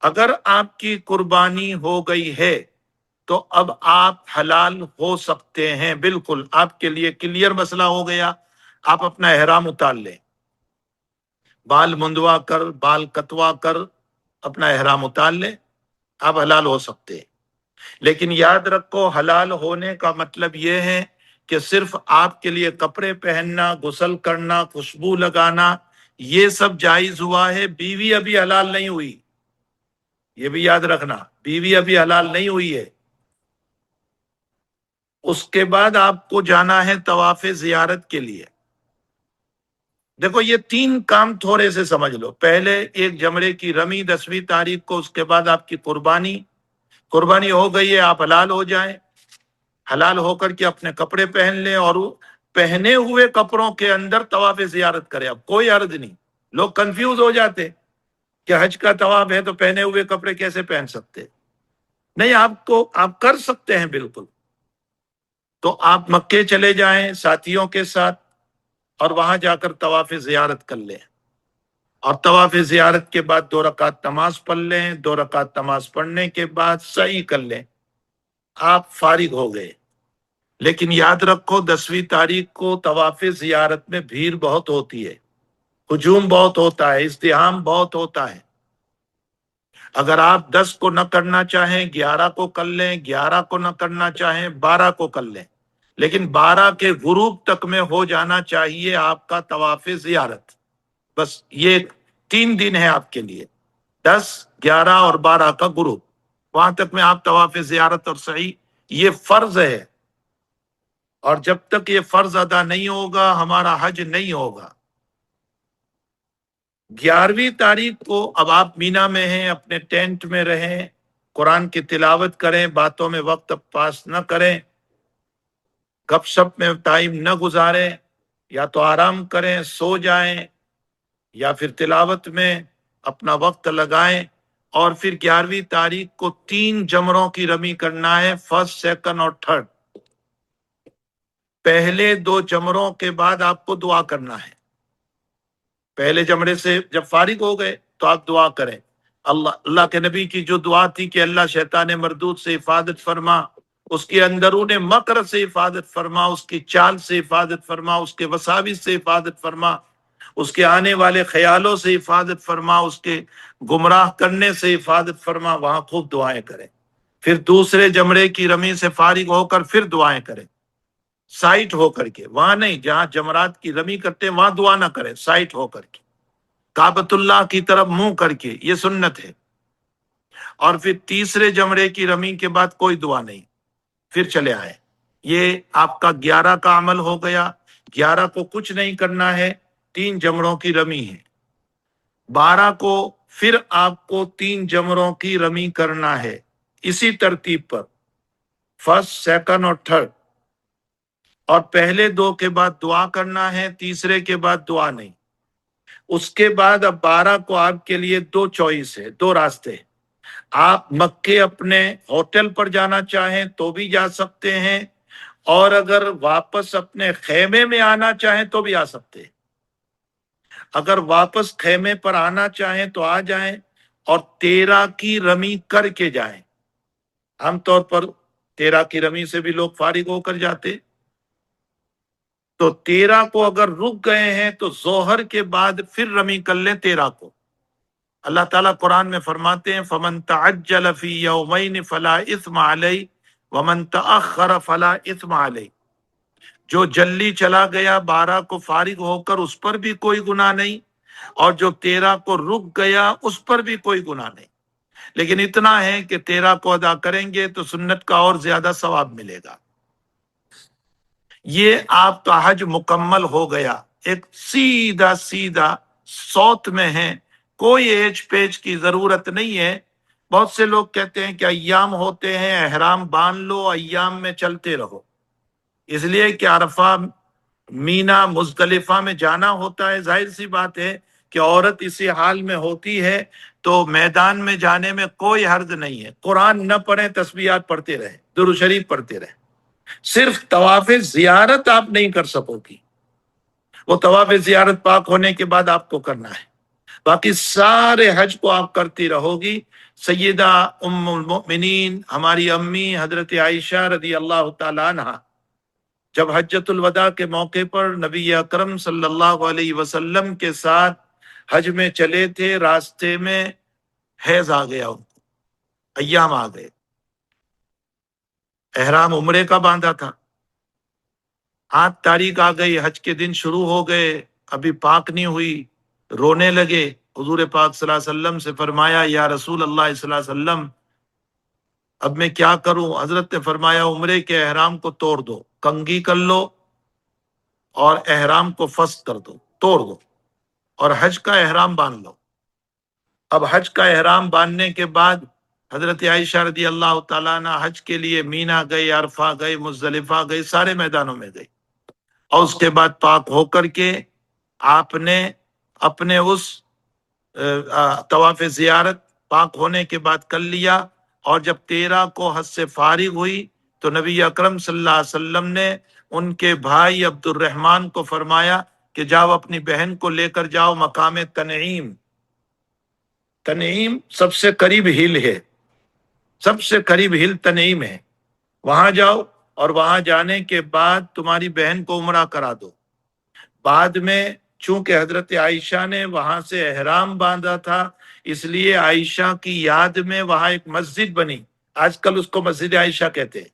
اگر آپ کی قربانی ہو گئی ہے تو اب آپ حلال ہو سکتے ہیں. بالکل آپ کے لیے کلیئر مسئلہ ہو گیا. آپ اپنا احرام اتار لیں، بال منڈوا کر، بال کتوا کر اپنا احرام اتار لیں، آپ حلال ہو سکتے ہیں. لیکن یاد رکھو، حلال ہونے کا مطلب یہ ہے کہ صرف آپ کے لیے کپڑے پہننا، غسل کرنا، خوشبو لگانا، یہ سب جائز ہوا ہے. بیوی ابھی حلال نہیں ہوئی، یہ بھی یاد رکھنا، بیوی ابھی حلال نہیں ہوئی ہے. اس کے بعد آپ کو جانا ہے طواف زیارت کے لیے. دیکھو یہ 3 کام تھوڑے سے سمجھ لو. پہلے ایک جمرے کی رمی 10ویں تاریخ کو، اس کے بعد آپ کی قربانی ہو گئی ہے، آپ حلال ہو جائیں. حلال ہو کر کے اپنے کپڑے پہن لیں، اور پہنے ہوئے کپڑوں کے اندر طواف زیارت کریں. اب کوئی عرض نہیں. لوگ کنفیوز ہو جاتے کہ حج کا طواف ہے تو پہنے ہوئے کپڑے کیسے پہن سکتے. نہیں، آپ کر سکتے ہیں بالکل. تو آپ مکے چلے جائیں ساتھیوں کے ساتھ اور وہاں جا کر طواف زیارت کر لیں، اور طواف زیارت کے بعد 2 رکعت نماز پڑھ لیں، 2 رکعت نماز پڑھنے کے بعد سعی کر لیں، آپ فارغ ہو گئے۔ لیکن یاد رکھو 10ویں تاریخ کو طواف زیارت میں بھیڑ بہت ہوتی ہے، ہجوم بہت ہوتا ہے، ازدحام بہت ہوتا ہے۔ اگر آپ 10 کو نہ کرنا چاہیں 11 کو کر لیں، 11 کو نہ کرنا چاہیں 12 کو کر لیں، لیکن 12 کے غروب تک میں ہو جانا چاہیے آپ کا طواف زیارت۔ بس یہ 3 دن ہے آپ کے لیے، 10، 11 اور 12 کا غروب، وہاں تک میں آپ طواف زیارت اور سعی، یہ فرض ہے، اور جب تک یہ فرض ادا نہیں ہوگا ہمارا حج نہیں ہوگا۔ 11ویں تاریخ کو اب آپ مینا میں ہیں، اپنے ٹینٹ میں رہیں، قرآن کی تلاوت کریں، باتوں میں وقت پاس نہ کریں، گپ شپ میں ٹائم نہ گزاریں، یا تو آرام کریں، سو جائیں، یا پھر تلاوت میں اپنا وقت لگائیں۔ اور پھر 11ویں تاریخ کو 3 جمروں کی رمی کرنا ہے، فرسٹ، سیکنڈ اور تھرڈ۔ پہلے 2 جمروں کے بعد آپ کو دعا کرنا ہے۔ پہلے جمرے سے جب فارغ ہو گئے تو آپ دعا کریں، اللہ کے نبی کی جو دعا تھی کہ اللہ شیطان مردود سے حفاظت فرما، اس کے اندرون مکر سے حفاظت فرما، اس کی چال سے حفاظت فرما، اس کے وساوس سے حفاظت فرما، اس کے آنے والے خیالوں سے حفاظت فرما، اس کے گمراہ کرنے سے حفاظت فرما، وہاں خوب دعائیں کریں۔ پھر دوسرے جمرے کی رمی سے فارغ ہو کر پھر دعائیں کریں، سائٹ ہو کر کے، وہاں نہیں جہاں جمرات کی رمی کرتے ہیں وہاں دعا نہ کریں، سائٹ ہو کر کے، کعبۃ اللہ کی طرف منہ کر کے، یہ سنت ہے۔ اور پھر تیسرے جمرے کی رمی کے بعد کوئی دعا نہیں، پھر چلے آئے۔ یہ آپ کا 11 کا عمل ہو گیا۔ 11 کو کچھ نہیں کرنا ہے، 3 جمروں کی رمی ہے۔ 12 کو پھر آپ کو 3 جمروں کی رمی کرنا ہے، اسی ترتیب پر، فرسٹ، سیکنڈ اور تھرڈ، اور پہلے 2 کے بعد دعا کرنا ہے، تیسرے کے بعد دعا نہیں۔ اس کے بعد اب 12 کو آپ کے لیے 2 چوائس ہے، 2 راستے ہیں۔ آپ مکے اپنے ہوٹل پر جانا چاہیں تو بھی جا سکتے ہیں، اور اگر واپس اپنے خیمے میں آنا چاہیں تو بھی آ سکتے ہیں۔ اگر واپس خیمے پر آنا چاہیں تو آ جائیں، اور 13 کی رمی کر کے جائیں۔ عام طور پر 13 کی رمی سے بھی لوگ فارغ ہو کر جاتے، تو 13 کو اگر رک گئے ہیں تو ظہر کے بعد پھر رمی کر لیں 13 کو۔ اللہ تعالیٰ قرآن میں فرماتے ہیں فَمَن تَعَجَّلَ فِي يَوْمَيْنِ فَلَا إِثْمَ عَلَيْهِ وَمَن تَأَخَّرَ فَلَا إِثْمَ عَلَيْهِ۔ جو جلدی چلا گیا 12 کو فارغ ہو کر اس پر بھی کوئی گناہ نہیں، اور جو 13 کو رک گیا اس پر بھی کوئی گناہ نہیں، لیکن اتنا ہے کہ 13 کو ادا کریں گے تو سنت کا اور زیادہ ثواب ملے گا۔ یہ آپ کا حج مکمل ہو گیا، ایک سیدھا سیدھا سوت میں ہے، کوئی ایج پیج کی ضرورت نہیں ہے۔ بہت سے لوگ کہتے ہیں کہ ایام ہوتے ہیں، احرام باندھ لو، ایام میں چلتے رہو، اس لیے کہ عرفہ، مینا، مزدلفہ میں جانا ہوتا ہے۔ ظاہر سی بات ہے کہ عورت اسی حال میں ہوتی ہے تو میدان میں جانے میں کوئی حرج نہیں ہے، قرآن نہ پڑھیں، تسبیحات پڑھتے رہیں، درود شریف پڑھتے رہیں، صرف طواف زیارت آپ نہیں کر سکو گی، وہ طواف زیارت پاک ہونے کے بعد آپ کو کرنا ہے، باقی سارے حج کو آپ کرتی رہو گی۔ سیدہ ام المؤمنین ہماری امی حضرت عائشہ رضی اللہ تعالی عنہ جب حجۃ الوداع کے موقع پر نبی اکرم صلی اللہ علیہ وسلم کے ساتھ حج میں چلے تھے، راستے میں حیض آ گیا، ان کو ایام آ گئے، احرام عمرے کا باندھا تھا، 8 تاریخ آ گئی، حج کے دن شروع ہو گئے، ابھی پاک نہیں ہوئی، رونے لگے۔ حضور پاک صلی اللہ علیہ وسلم سے فرمایا یا رسول اللہ صلی اللہ علیہ وسلم اب میں کیا کروں؟ حضرت نے فرمایا عمرے کے احرام کو توڑ دو، کنگھی کر لو اور احرام کو فسخ کر دو، توڑ دو، اور حج کا احرام باندھ لو۔ اب حج کا احرام باندھنے کے بعد حضرت عائشہ رضی اللہ تعالیٰ عنہ حج کے لیے مینا گئے، عرفہ گئے، مزدلفہ گئے، سارے میدانوں میں گئے، اور اس کے بعد پاک ہو کر کے آپ نے اپنے اس طواف زیارت پاک ہونے کے بعد کر لیا، اور جب 13 کو حج سے فارغ ہوئی تو نبی اکرم صلی اللہ علیہ وسلم نے ان کے بھائی عبد الرحمن کو فرمایا کہ جاؤ اپنی بہن کو لے کر جاؤ مقام تنعیم. تنعیم سب سے قریب ہل ہے، سب سے قریب ہل تنعیم ہے. وہاں جاؤ اور وہاں جانے کے بعد تمہاری بہن کو عمرہ کرا دو. بعد میں چونکہ حضرت عائشہ نے وہاں سے احرام باندھا تھا، اس لیے عائشہ کی یاد میں وہاں ایک مسجد بنی. آج کل اس کو مسجد عائشہ کہتے ہیں.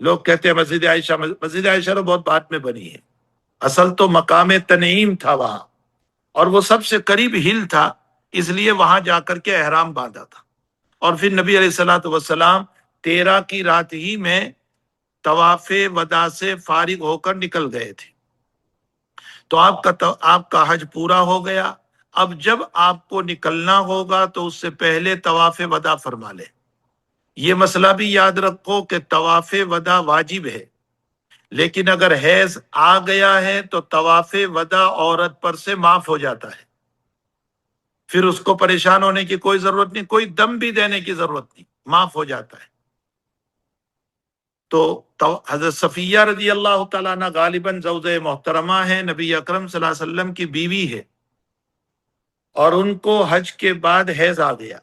لوگ کہتے ہیں مسجد عائشہ، مسجد عائشہ تو بہت بعد میں بنی ہے. اصل تو مقام تنعیم تھا وہاں، اور وہ سب سے قریب ہل تھا، اس لیے وہاں جا کر کے احرام باندھا تھا. اور پھر نبی علیہ الصلوۃ والسلام 13 کی رات ہی میں طواف وداع سے فارغ ہو کر نکل گئے تھے. تو آپ کا حج پورا ہو گیا. اب جب آپ کو نکلنا ہوگا تو اس سے پہلے طواف وداع فرما لے. یہ مسئلہ بھی یاد رکھو کہ طواف وداع واجب ہے، لیکن اگر حیض آ گیا ہے تو طواف وداع عورت پر سے معاف ہو جاتا ہے. پھر اس کو پریشان ہونے کی کوئی ضرورت نہیں، کوئی دم بھی دینے کی ضرورت نہیں، معاف ہو جاتا ہے. تو حضرت صفیہ رضی اللہ تعالیٰ عنہ غالباً زوجہ محترمہ ہے، نبی اکرم صلی اللہ علیہ وسلم کی بیوی ہے، اور ان کو حج کے بعد حیض آ گیا.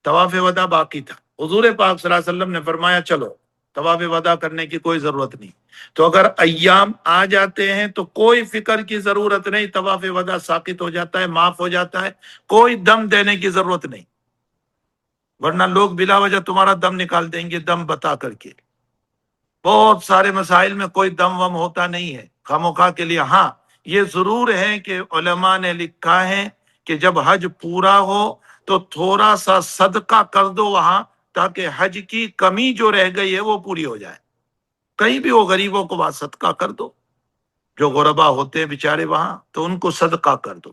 طواف وداع باقی تھا. حضور پاک صلی اللہ علیہ وسلم نے فرمایا چلو طواف وداع کرنے کی کوئی ضرورت نہیں. تو اگر ایام آ جاتے ہیں تو کوئی فکر کی ضرورت نہیں، طواف وداع ساقط ہو جاتا ہے، معاف ہو جاتا ہے، کوئی دم دینے کی ضرورت نہیں. ورنہ لوگ بلا وجہ تمہارا دم نکال دیں گے دم بتا کر کے. بہت سارے مسائل میں کوئی دم وم ہوتا نہیں ہے خاموخواہ کے لیے. ہاں یہ ضرور ہے کہ علماء نے لکھا ہے کہ جب حج پورا ہو تو تھوڑا سا صدقہ کر دو وہاں، تاکہ حج کی کمی جو رہ گئی ہے وہ پوری ہو جائے. کہیں بھی وہ غریبوں کو وہاں صدقہ کر دو، جو غربا ہوتے ہیں بیچارے وہاں، تو ان کو صدقہ کر دو.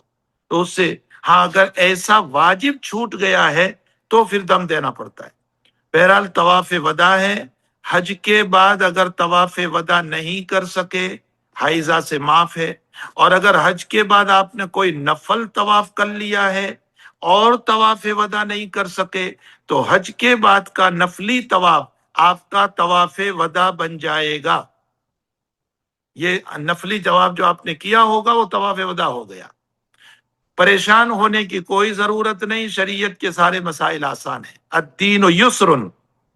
تو اس سے ہاں اگر ایسا واجب چھوٹ گیا ہے تو پھر دم دینا پڑتا ہے. بہرحال طواف وداع ہے. حج کے بعد اگر طواف وداع نہیں کر سکے حائضہ سے معاف ہے. اور اگر حج کے بعد آپ نے کوئی نفل طواف کر لیا ہے اور طواف وداع نہیں کر سکے تو حج کے بعد کا نفلی طواف آپ کا طواف وداع بن جائے گا. یہ نفلی طواف جو آپ نے کیا ہوگا وہ طواف وداع ہو گیا. پریشان ہونے کی کوئی ضرورت نہیں، شریعت کے سارے مسائل آسان ہیں. الدین یسر،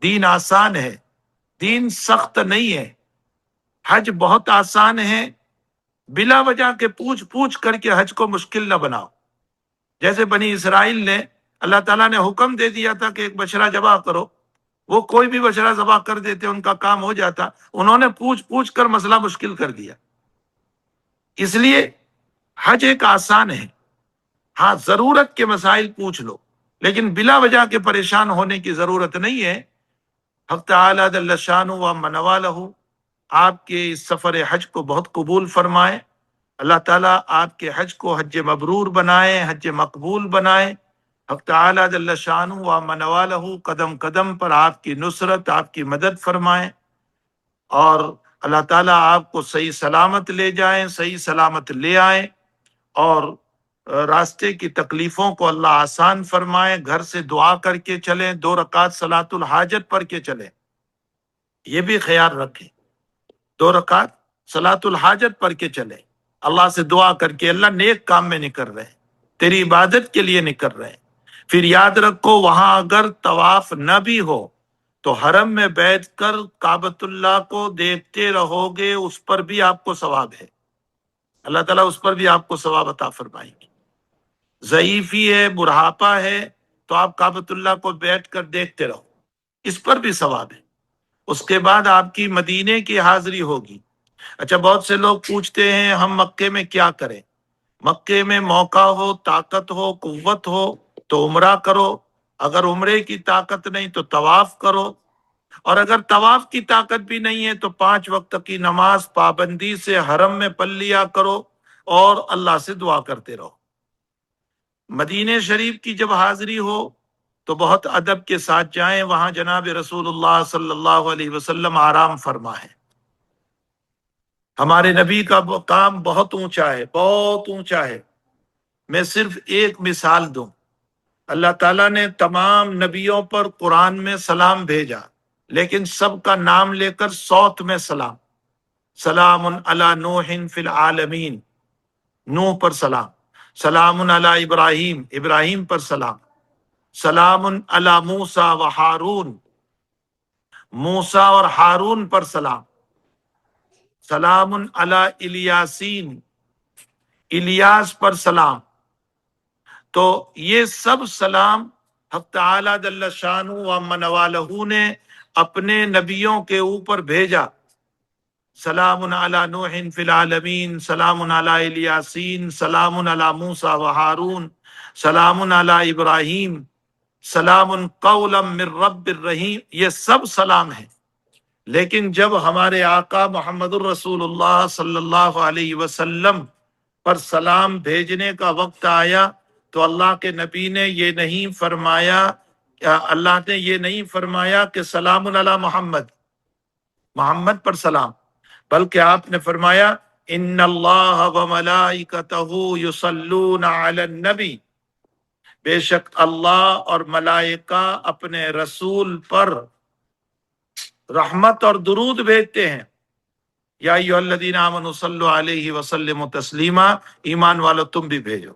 دین آسان ہے، دین سخت نہیں ہے. حج بہت آسان ہے. بلا وجہ کے پوچھ پوچھ کر کے حج کو مشکل نہ بناؤ. جیسے بنی اسرائیل نے، اللہ تعالیٰ نے حکم دے دیا تھا کہ ایک بچڑا ذبح کرو، وہ کوئی بھی بچڑا ذبح کر دیتے، ان کا کام ہو جاتا. انہوں نے پوچھ پوچھ کر مسئلہ مشکل کر دیا. اس لیے حج ایک آسان ہے. ہاں ضرورت کے مسائل پوچھ لو، لیکن بلا وجہ کے پریشان ہونے کی ضرورت نہیں ہے. حق تعالیٰ جل شانہ و من والہ آپ کے اس سفر حج کو بہت قبول فرمائے. اللہ تعالیٰ آپ کے حج کو حج مبرور بنائے، حج مقبول بنائے. حق تعالیٰ جل شانہ و من والہ قدم قدم پر آپ کی نصرت، آپ کی مدد فرمائے، اور اللہ تعالیٰ آپ کو صحیح سلامت لے جائیں، صحیح سلامت لے آئیں، اور راستے کی تکلیفوں کو اللہ آسان فرمائے. گھر سے دعا کر کے چلیں، 2 رکعت صلاۃ الحاجت پڑھ کے چلیں. یہ بھی خیال رکھیں، 2 رکعت صلاۃ الحاجت پڑھ کے چلیں. اللہ سے دعا کر کے، اللہ نیک کام میں نکل رہے ہیں، تیری عبادت کے لیے نکل رہے ہیں. پھر یاد رکھو وہاں اگر طواف نہ بھی ہو تو حرم میں بیٹھ کر کعبۃ اللہ کو دیکھتے رہو گے، اس پر بھی آپ کو ثواب ہے. اللہ تعالیٰ اس پر بھی آپ کو ثواب عطا فرمائیں گے. ضعیفی ہے، بڑھاپا ہے، تو آپ کعبۃ اللہ کو بیٹھ کر دیکھتے رہو، اس پر بھی ثواب ہے. اس کے بعد آپ کی مدینے کی حاضری ہوگی. اچھا بہت سے لوگ پوچھتے ہیں ہم مکے میں کیا کریں؟ مکے میں موقع ہو، طاقت ہو، قوت ہو تو عمرہ کرو. اگر عمرے کی طاقت نہیں تو طواف کرو، اور اگر طواف کی طاقت بھی نہیں ہے تو 5 وقت کی نماز پابندی سے حرم میں پڑھ لیا کرو اور اللہ سے دعا کرتے رہو. مدینہ شریف کی جب حاضری ہو تو بہت ادب کے ساتھ جائیں، وہاں جناب رسول اللہ صلی اللہ علیہ وسلم آرام فرما ہے. ہمارے نبی کا کام بہت اونچا ہے، بہت اونچا ہے. میں صرف ایک مثال دوں. اللہ تعالیٰ نے تمام نبیوں پر قرآن میں سلام بھیجا. لیکن سب کا نام لے کر صوت میں سلام. سلام علی نوح فی العالمین، نوح پر سلام. سلام علی ابراہیم، ابراہیم پر سلام. سلام علی موسیٰ و ہارون، موسیٰ اور ہارون پر سلام. سلام علی الیاسین، الیاس پر سلام. تو یہ سب سلام حق تعالیٰ جل شانہ و من والہ نے اپنے نبیوں کے اوپر بھیجا. سلام علی نوح فی العالمین، سلام علی الیاسین، سلام علی موسیٰ و ہارون، سلام علی ابراہیم، سلام قولا من رب الرحیم. یہ سب سلام ہیں. لیکن جب ہمارے آقا محمد الرسول اللہ صلی اللہ علیہ وسلم پر سلام بھیجنے کا وقت آیا تو اللہ کے نبی نے یہ نہیں فرمایا، اللہ نے یہ نہیں فرمایا کہ سلام علی محمد، محمد پر سلام، بلکہ آپ نے فرمایا ان اللہ و ملائکتہ یصلون علی النبی، بے شک اللہ اور ملائکہ اپنے رسول پر رحمت اور درود بھیجتے ہیں. یا ایھا الذین آمنوا صلوا علیہ وسلموا تسلیما، ایمان والو تم بھی بھیجو.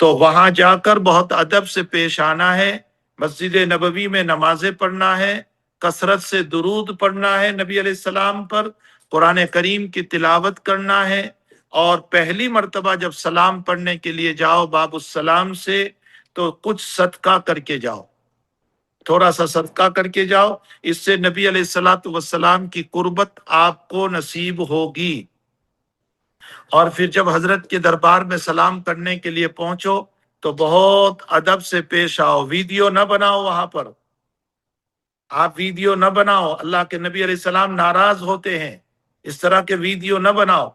تو وہاں جا کر بہت ادب سے پیش آنا ہے، مسجد نبوی میں نمازیں پڑھنا ہے، کثرت سے درود پڑھنا ہے نبی علیہ السلام پر، قرآن کریم کی تلاوت کرنا ہے. اور پہلی مرتبہ جب سلام پڑھنے کے لیے جاؤ باب السلام سے تو کچھ صدقہ کر کے جاؤ، تھوڑا سا صدقہ کر کے جاؤ. اس سے نبی علیہ الصلوۃ والسلام کی قربت آپ کو نصیب ہوگی. اور پھر جب حضرت کے دربار میں سلام کرنے کے لیے پہنچو تو بہت ادب سے پیش آؤ. ویڈیو نہ بناؤ، وہاں پر آپ ویڈیو نہ بناؤ، اللہ کے نبی علیہ السلام ناراض ہوتے ہیں. اس طرح کے ویڈیو نہ بناؤ.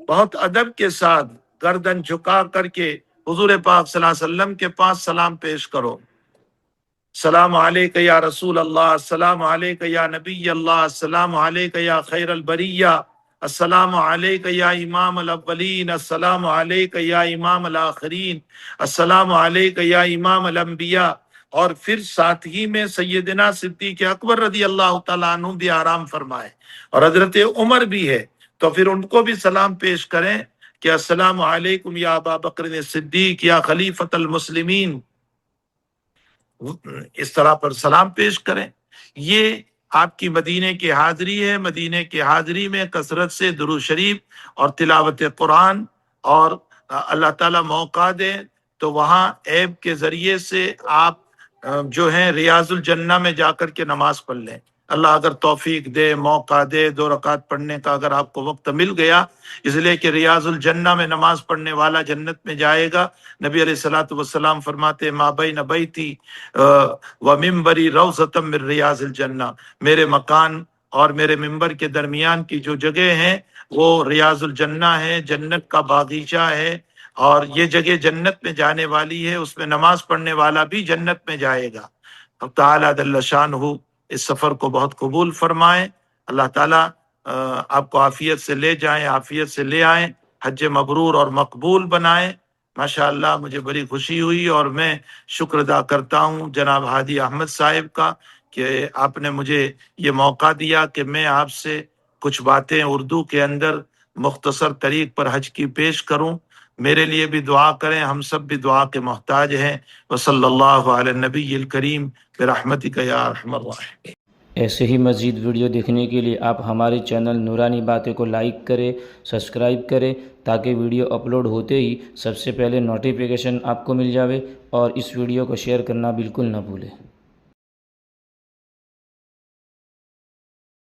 بہت ادب کے ساتھ گردن جھکا کر کے حضور پاک صلی اللہ علیہ وسلم کے پاس سلام پیش کرو. السلام علیک یا رسول اللہ، السلام علیک یا نبی اللہ، السلام علیک یا خیر البریہ، السلام علیک یا امام الاولین، السلام علیک یا امام الآخرین، السلام علیک یا امام الانبیاء. اور پھر ساتھ ہی میں سیدنا صدیق اکبر رضی اللہ تعالیٰ عنہ بھی آرام فرمائے اور حضرت عمر بھی ہے، تو پھر ان کو بھی سلام پیش کریں کہ السلام علیکم یا ابا بکر صدیق یا خلیفۃ المسلمین. اس طرح پر سلام پیش کریں. یہ آپ کی مدینے کی حاضری ہے. مدینے کی حاضری میں کثرت سے درود شریف اور تلاوت قرآن، اور اللہ تعالیٰ موقع دے تو وہاں ایپ کے ذریعے سے آپ جو ہیں ریاض الجنہ میں جا کر کے نماز پڑھ لیں. اللہ اگر توفیق دے، موقع دے، 2 رکعت پڑھنے کا اگر آپ کو وقت مل گیا، اس لیے کہ ریاض الجنہ میں نماز پڑھنے والا جنت میں جائے گا. نبی علیہ الصلوۃ والسلام فرماتے ما بین بیتی و ممبری روضۃ من ریاض الجنہ، میرے مکان اور میرے ممبر کے درمیان کی جو جگہ ہیں وہ ریاض الجنہ ہے، جنت کا باغیچہ ہے. اور یہ جگہ جنت میں جانے والی ہے، اس میں نماز پڑھنے والا بھی جنت میں جائے گا. اب تعالیٰ جل شانہ اس سفر کو بہت قبول فرمائیں. اللہ تعالیٰ آپ کو عافیت سے لے جائیں، عافیت سے لے آئیں، حج مبرور اور مقبول بنائیں. ماشاءاللہ مجھے بڑی خوشی ہوئی اور میں شکر ادا کرتا ہوں جناب ہادی احمد صاحب کا کہ آپ نے مجھے یہ موقع دیا کہ میں آپ سے کچھ باتیں اردو کے اندر مختصر طریق پر حج کی پیش کروں. میرے لیے بھی دعا کریں، ہم سب بھی دعا کے محتاج ہیں. وصلی اللہ علی النبی الکریم برحمتک یا ارحم الراحمین. ایسے ہی مزید ویڈیو دیکھنے کے لیے آپ ہمارے چینل نورانی باتیں کو لائک کریں، سبسکرائب کریں تاکہ ویڈیو اپلوڈ ہوتے ہی سب سے پہلے نوٹیفیکیشن آپ کو مل جاوے، اور اس ویڈیو کو شیئر کرنا بالکل نہ بھولیں.